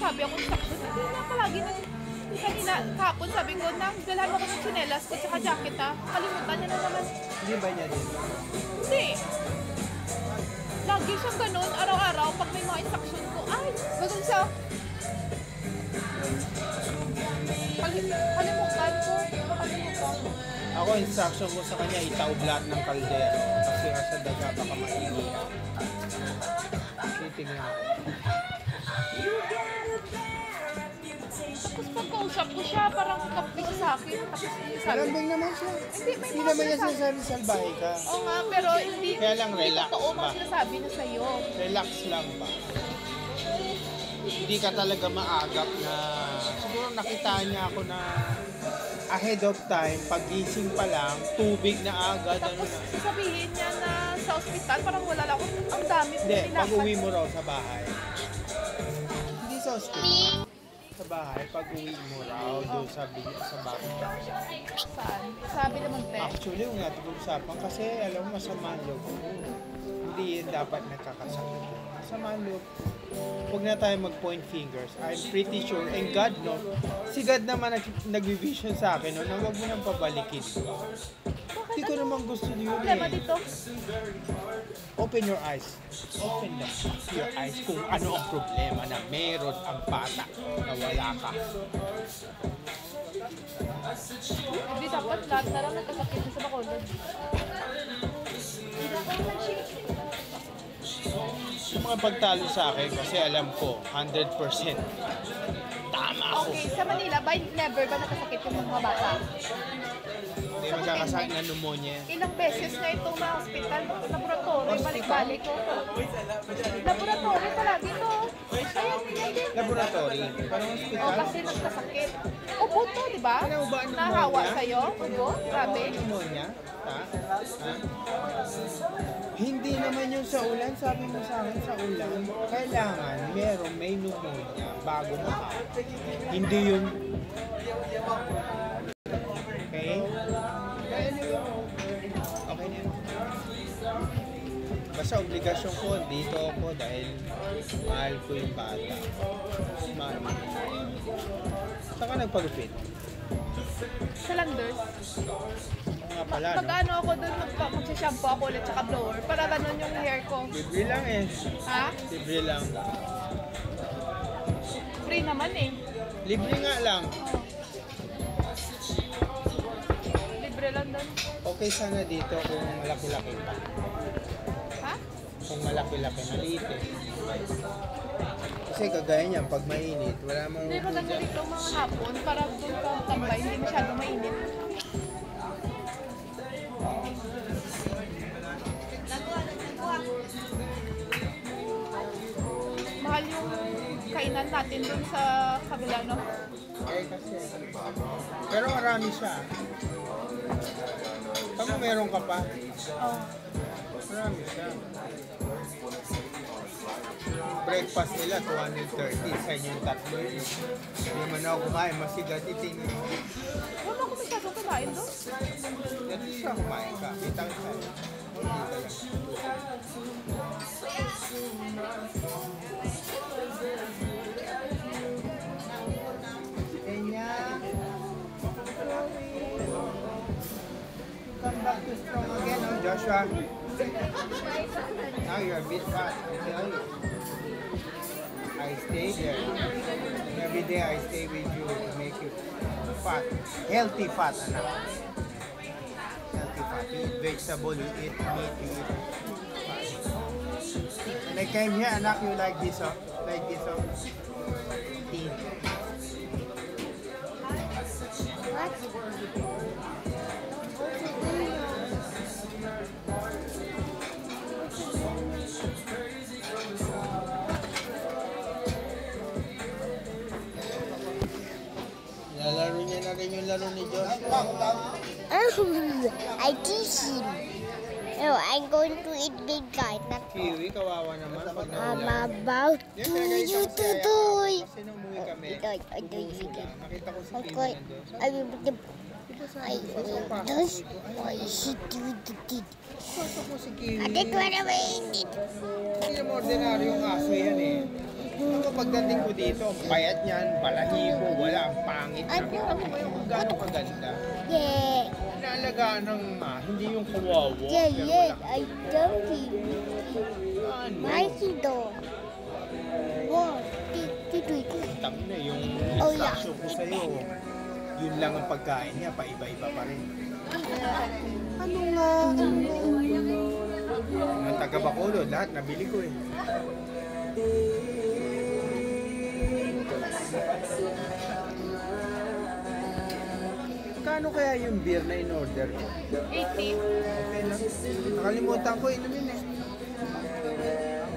nagsasabi ako sa sakto. Hindi na palagi na. Kanina, kahapon sabi ko, dalhan mo ko ng tsinelas ko tsaka jacket ha. Kalimutan niya na naman. Hindi ba niya din? Hindi. Lagi siyang ganun, araw-araw, pag may mga instruction ko, ay, ganun siya. Kalimutan ko. Ako, instruction ko sa kanya, itaob lahat ng kaldero. Kasi sa daga, baka mainit. Titignan ako. Tapos pagkausap ko siya, parang kapis sa akin. Tapos sabi, Lambing naman siya. Hindi naman niya sinasabi salbahe ka. Oo nga, pero hindi. Kaya lang relax totoo ba? ang sinasabi na sa'yo. Relax lang ba? Hindi ka talaga maagap na... Siguro nakita niya ako na ahead of time, pagising pa lang, tubig na agad. Tapos sabihin niya na sa ospital, parang wala lang ako. Ang dami ko Hindi, pag-uwi mo raw sa bahay. Hindi sa ospital. Sa bahay, pag-uwi mo raw doon sa bahay. Saan? Sabi naman, te. Actually, yung natin usapan kasi alam mo, masama ang loob ko. Hindi yun dapat nakakasakit. Masama ang loob ko. Huwag na tayo mag-point fingers. I'm pretty sure, and God no, si God naman nag-vision sa akin, no, na huwag mo nang pabalikin. Hindi ko naman gusto yun Problema eh. dito. Open your eyes. Open your eyes kung ano ang problema na meron ang bata na wala ka. Hindi dapat lahat na lang nagkasakit sa Bacolod. Yung mga pagtalo sa akin kasi alam ko 100% tama ako. Okay, sa Manila, by never ba nakasakit yung mga bata? Hindi magkakasakit na pneumonia. Ilang beses na itong mga hospital, laboratory, balik-balik ko. Laboratory palagi to. Ayan, hindi. Laboratory. Parang O, hospital. kasi nagkasakit. Ubo to, di ba? Pinauba ang Nahawa pneumonia? sa'yo? Ubo? Grabe. Pneumonia? Ha? Hindi naman yung sa ulan. Sabi mo sa akin sa ulan. Kailangan may pneumonia bago mahawa. Hindi yung... Okay? Okay na yun. Basta obligasyon ko, dito ako dahil mahal ko yung bata. Mahal ko. Saka nagpagupit. Sa Landers. Nga pala, no? Pag-ano ako doon, magsishampoo ako ulit tsaka blower para ganun yung hair ko. Libre lang eh. Ha? Libre lang. Free naman eh. Libre nga lang. Libre lang doon. Okay sana dito kung malaki-laki pa. Ha? Kung malaki-laki, maliit eh. Kasi kagaya niyan, pag mainit, wala mang Hindi ko upo dyan. dito mga hapon para doon ka tambay, hindi masyado mainit. Mahal yung kainan natin doon sa kabila, no? Eh kasi. Pero marami siya. Tama meron ka pa. Oh. Marami siya. Breakfast nila, 230. Sa inyo yung tatlo yun. Hindi naman ako kumain, masigat itin. Wala ko masyado kumain doon. Dito siya kumain ka. Kitang siya. Dito lang. Kenya. Come back to strong again, oh, Joshua. Now you're a bit fat, I tell you. I stay there. And every day I stay with you to make you fat. Healthy fat, anak. Healthy fat. You eat vegetable, you eat meat, you eat fat. When I came here, anak, you like this, oh? Like this, oh? Tea. Lalaro niya na rin yung laro ni Joshua. I teach him. No, I'm going to eat big guy. Not Kiwi, kawawa naman pag I'm naulan. about to you to do it. Kasi nung umuwi kami, Ito, nakita ko si Kiwi Okay, nandun. I will put the I will dance. Why is he doing the thing? Pasok ko si Kiwi. I did run away in it. Hindi naman ordinaryong aso yan eh. Ako pagdating ko dito, ang payat niyan, balahibo, wala, ang pangit. Nakita mo ba yung kung gaano kaganda? Yeah. Inaalagaan ng hindi yung kawawa. Yeah, pero yeah. wala. I don't eat. Ano? Mikey doll. Wow. Tito. Tang na yung Oh, yeah. instruction ko sa'yo. Yun lang ang pagkain niya, paiba-iba pa rin. Ano nga? Ang taga Bacolod, lahat nabili ko eh. Kano kaya yung beer na in-order ko? 80. Okay lang. Nakalimutan ko, inumin eh.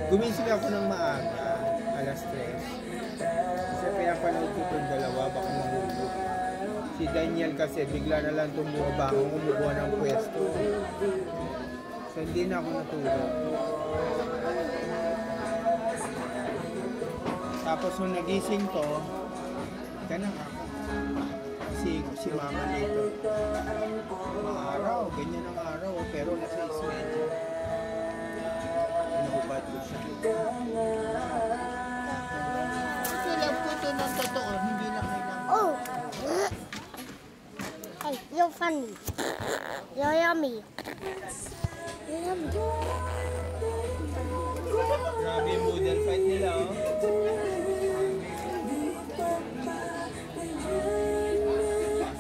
Gumising ako ng maaga, alas 3. Kasi pinapanood ko itong dalawa, baka mahulog. Si Daniel kasi bigla na lang tumubangon, kumukuha ng pwesto. So hindi na ako natulog. Tapos nung nagising ko, ganun ako. Si mama dito. Araw, ganyan ang araw, pero nasa ismedyo. Pinahubad ko siya. Kasi love ko ito ng totoo, hindi na kailangan. Oh. Hey, you're funny. You're yummy. You're yummy. Grabe yung model fight nila, oh.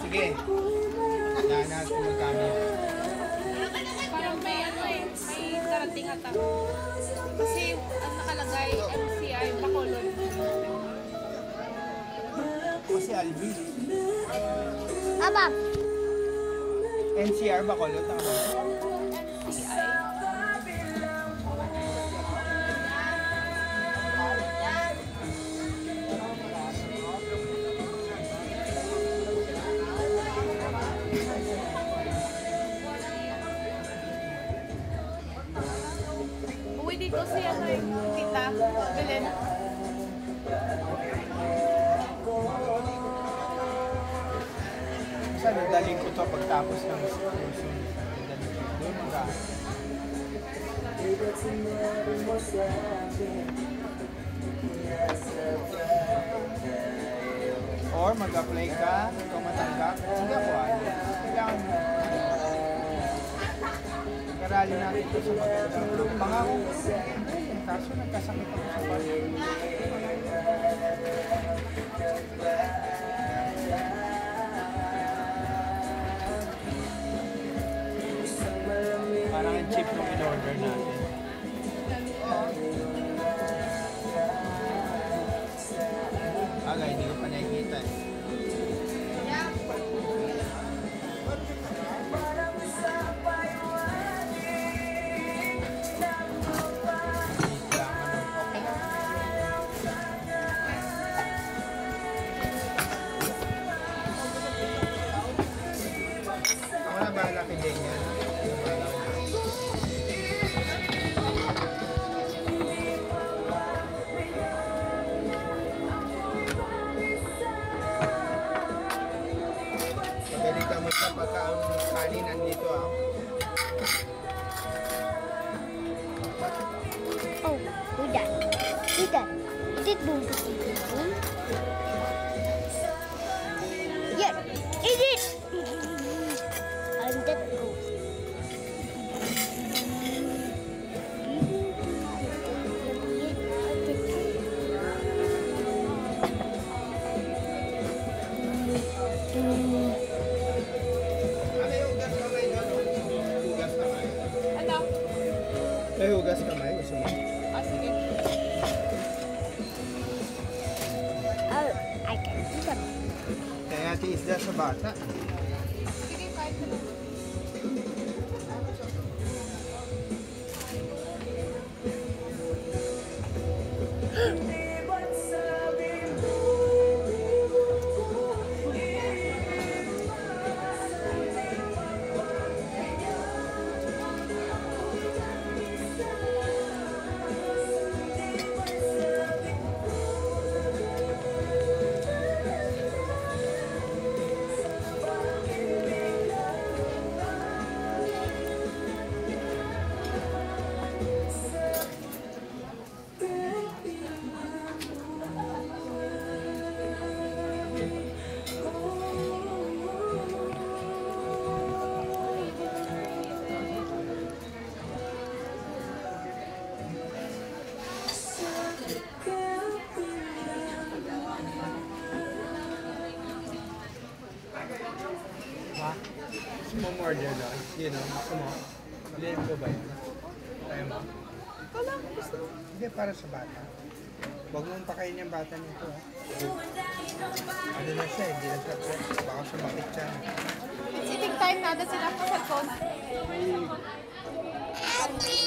Sige. Daan natin magkano. Parang may may darating ata. Kasi ang nakalagay MCI Bacolod. Kasi Albi. Aba. NCR Bacolod, tama. MCI. Uwi dito si tita Belen. Saan nadaling ko to pagtapos ng school. Doon ka. Or mag-apply ka, kung matanggap, magawa niya. Kailangan mo. Karali natin ito sa magandang pangako ko. Kaso nagkasakit ako sa balik. Parang ang cheap nung in-order natin. Agay, hindi ko pa nakikita eh. Ako na bahala kay Daniel. Pagalitan mo siya pagka ang kanin nandito ah. Oh, we're done. We're done. Did boom. Yeah, it is. And that goes. Ano yung hugas kamay doon? Hugas kamay. Ano? May hugas kamay, gusto mo? Ah, sige. Oh, I can do that. Kaya tiis na sa bata. Sige, kahit na lang. order no? You know, gusto mo? Bilhin ko ba yun? Kaya mo? Ikaw lang, gusto mo. Hindi, para sa bata. Huwag mong pakain yung bata nito, ha? Ano na siya, hindi na siya po. Baka sumakit siya. It's eating time na, sila sa cellphone. Ate!